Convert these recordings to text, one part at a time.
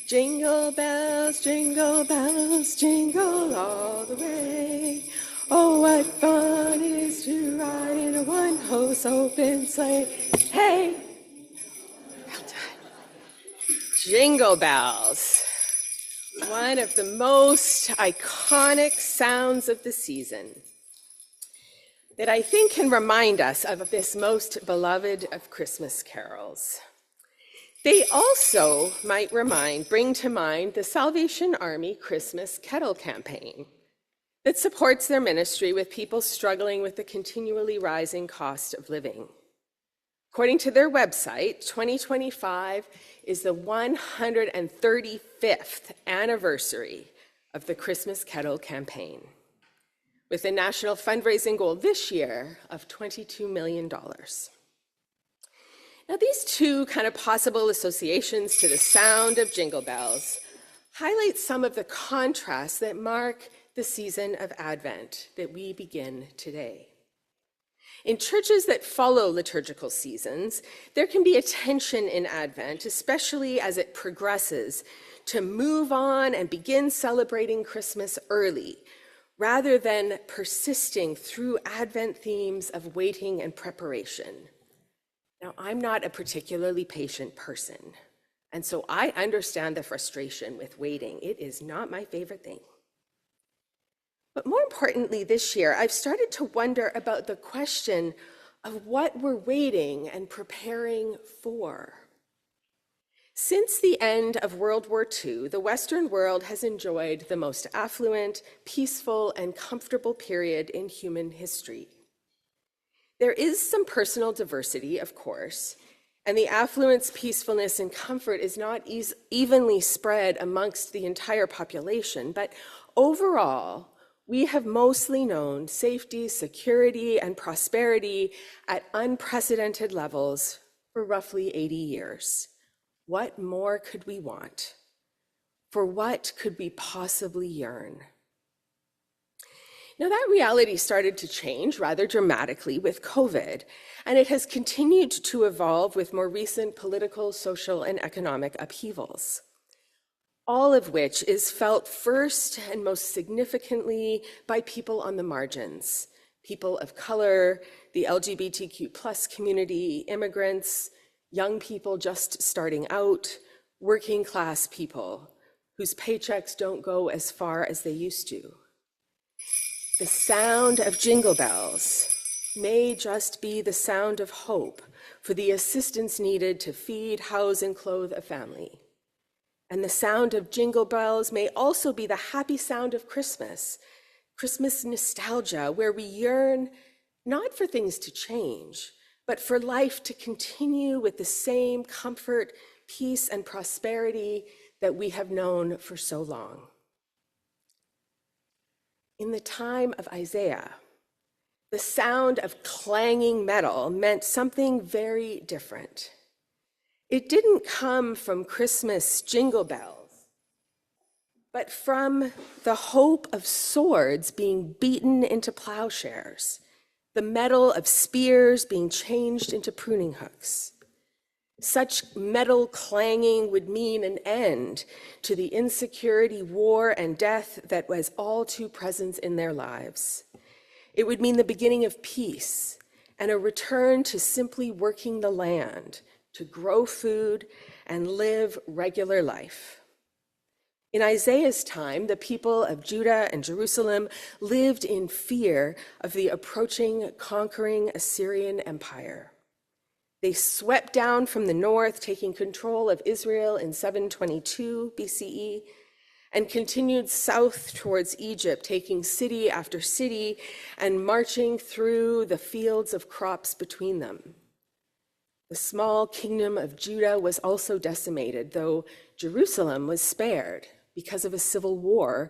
jingle bells, jingle all the way. Oh, what fun it is to ride in a one-horse open sleigh. Hey! Well done. Jingle bells, one of the most iconic sounds of the season that I think can remind us of this most beloved of Christmas carols. They also might bring to mind the Salvation Army Christmas Kettle campaign that supports their ministry with people struggling with the continually rising cost of living. According to their website, 2025 is the 135th anniversary of the Christmas Kettle campaign, with a national fundraising goal this year of $22 million. Now, these two kind of possible associations to the sound of jingle bells highlight some of the contrasts that mark the season of Advent that we begin today. In churches that follow liturgical seasons, there can be a tension in Advent, especially as it progresses, to move on and begin celebrating Christmas early, rather than persisting through Advent themes of waiting and preparation. Now, I'm not a particularly patient person, and so I understand the frustration with waiting. It is not my favorite thing. But more importantly, this year, I've started to wonder about the question of what we're waiting and preparing for. Since the end of World War II, the Western world has enjoyed the most affluent, peaceful, and comfortable period in human history. There is some personal diversity, of course, and the affluence, peacefulness, and comfort is not evenly spread amongst the entire population, but overall, we have mostly known safety, security, and prosperity at unprecedented levels for roughly 80 years. What more could we want? For what could we possibly yearn? Now, that reality started to change rather dramatically with COVID, and it has continued to evolve with more recent political, social, and economic upheavals, all of which is felt first and most significantly by people on the margins, people of color, the LGBTQ+ community, immigrants, young people just starting out, working class people whose paychecks don't go as far as they used to. The sound of jingle bells may just be the sound of hope for the assistance needed to feed, house, and clothe a family. And the sound of jingle bells may also be the happy sound of Christmas, Christmas nostalgia, where we yearn not for things to change, but for life to continue with the same comfort, peace, and prosperity that we have known for so long. In the time of Isaiah, the sound of clanging metal meant something very different. It didn't come from Christmas jingle bells, but from the hope of swords being beaten into plowshares, the metal of spears being changed into pruning hooks. Such metal clanging would mean an end to the insecurity, war, and death that was all too present in their lives. It would mean the beginning of peace and a return to simply working the land, to grow food and live regular life. In Isaiah's time, the people of Judah and Jerusalem lived in fear of the approaching, conquering Assyrian Empire. They swept down from the north, taking control of Israel in 722 BCE, and continued south towards Egypt, taking city after city and marching through the fields of crops between them. The small kingdom of Judah was also decimated, though Jerusalem was spared because of a civil war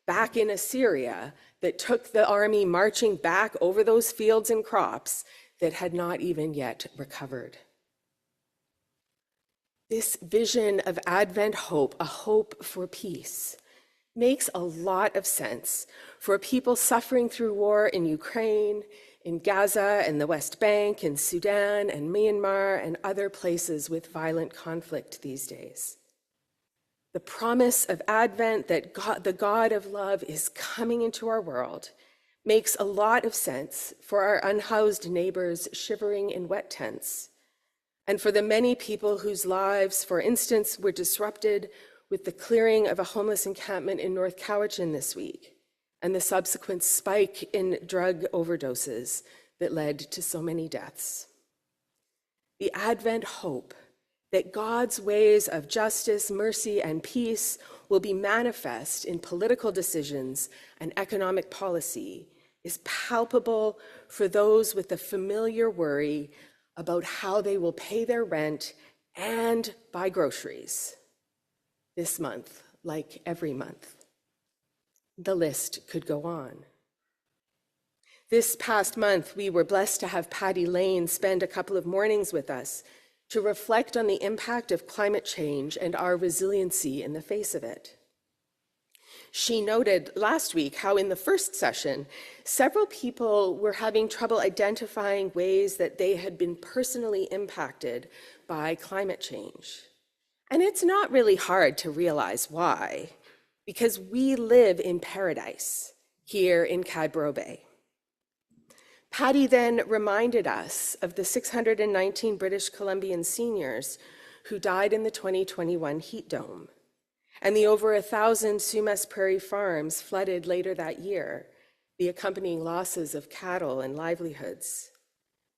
back in Assyria that took the army marching back over those fields and crops that had not even yet recovered. This vision of Advent hope, a hope for peace, makes a lot of sense for people suffering through war in Ukraine, in Gaza and the West Bank, in Sudan and Myanmar and other places with violent conflict these days. The promise of Advent that God, the God of love, is coming into our world makes a lot of sense for our unhoused neighbors shivering in wet tents, and for the many people whose lives, for instance, were disrupted with the clearing of a homeless encampment in North Cowichan this week, and the subsequent spike in drug overdoses that led to so many deaths. The Advent hope that God's ways of justice, mercy, and peace will be manifest in political decisions and economic policy is palpable for those with the familiar worry about how they will pay their rent and buy groceries this month, like every month. The list could go on. This past month, we were blessed to have Patty Lane spend a couple of mornings with us to reflect on the impact of climate change and our resiliency in the face of it. She noted last week how in the first session, several people were having trouble identifying ways that they had been personally impacted by climate change. And it's not really hard to realize why, because we live in paradise here in Cadboro Bay. Patty then reminded us of the 619 British Columbian seniors who died in the 2021 heat dome, and the over 1,000 Sumas Prairie farms flooded later that year, the accompanying losses of cattle and livelihoods.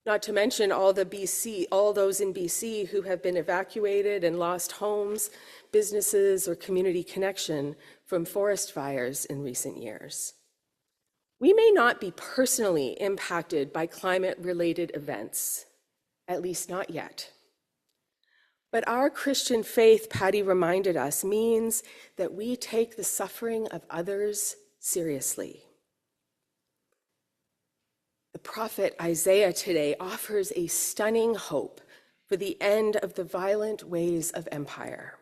Not to mention all those in BC who have been evacuated and lost homes, businesses, or community connection from forest fires in recent years. We may not be personally impacted by climate-related events, at least not yet. But our Christian faith, Patty reminded us, means that we take the suffering of others seriously. The prophet Isaiah today offers a stunning hope for the end of the violent ways of empire.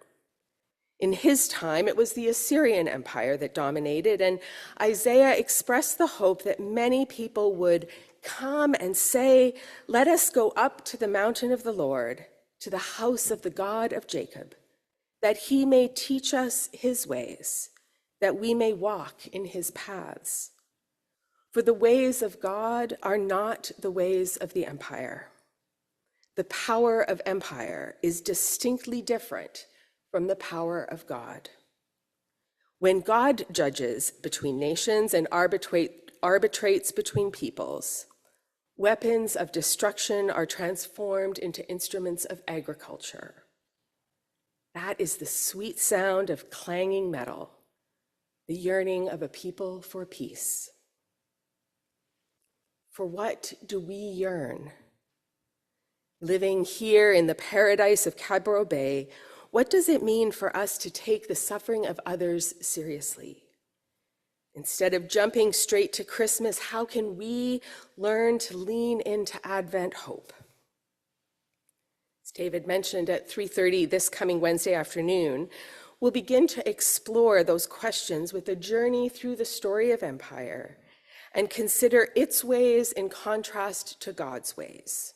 In his time, it was the Assyrian Empire that dominated, and Isaiah expressed the hope that many people would come and say, "Let us go up to the mountain of the Lord, to the house of the God of Jacob, that he may teach us his ways, that we may walk in his paths. For the ways of God are not the ways of the empire. The power of empire is distinctly different from the power of God. When God judges between nations and arbitrates between peoples, weapons of destruction are transformed into instruments of agriculture. That is the sweet sound of clanging metal, the yearning of a people for peace. For what do we yearn? Living here in the paradise of Cadboro Bay, what does it mean for us to take the suffering of others seriously? Instead of jumping straight to Christmas, how can we learn to lean into Advent hope? As David mentioned, at 3:30 this coming Wednesday afternoon, we'll begin to explore those questions with a journey through the story of empire and consider its ways in contrast to God's ways.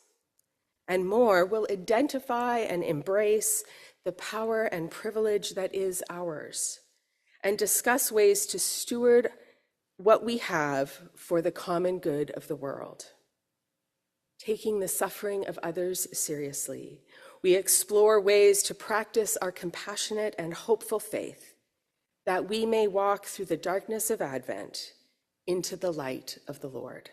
And more, we'll identify and embrace the power and privilege that is ours, and discuss ways to steward what we have for the common good of the world. Taking the suffering of others seriously, we explore ways to practice our compassionate and hopeful faith, that we may walk through the darkness of Advent into the light of the Lord.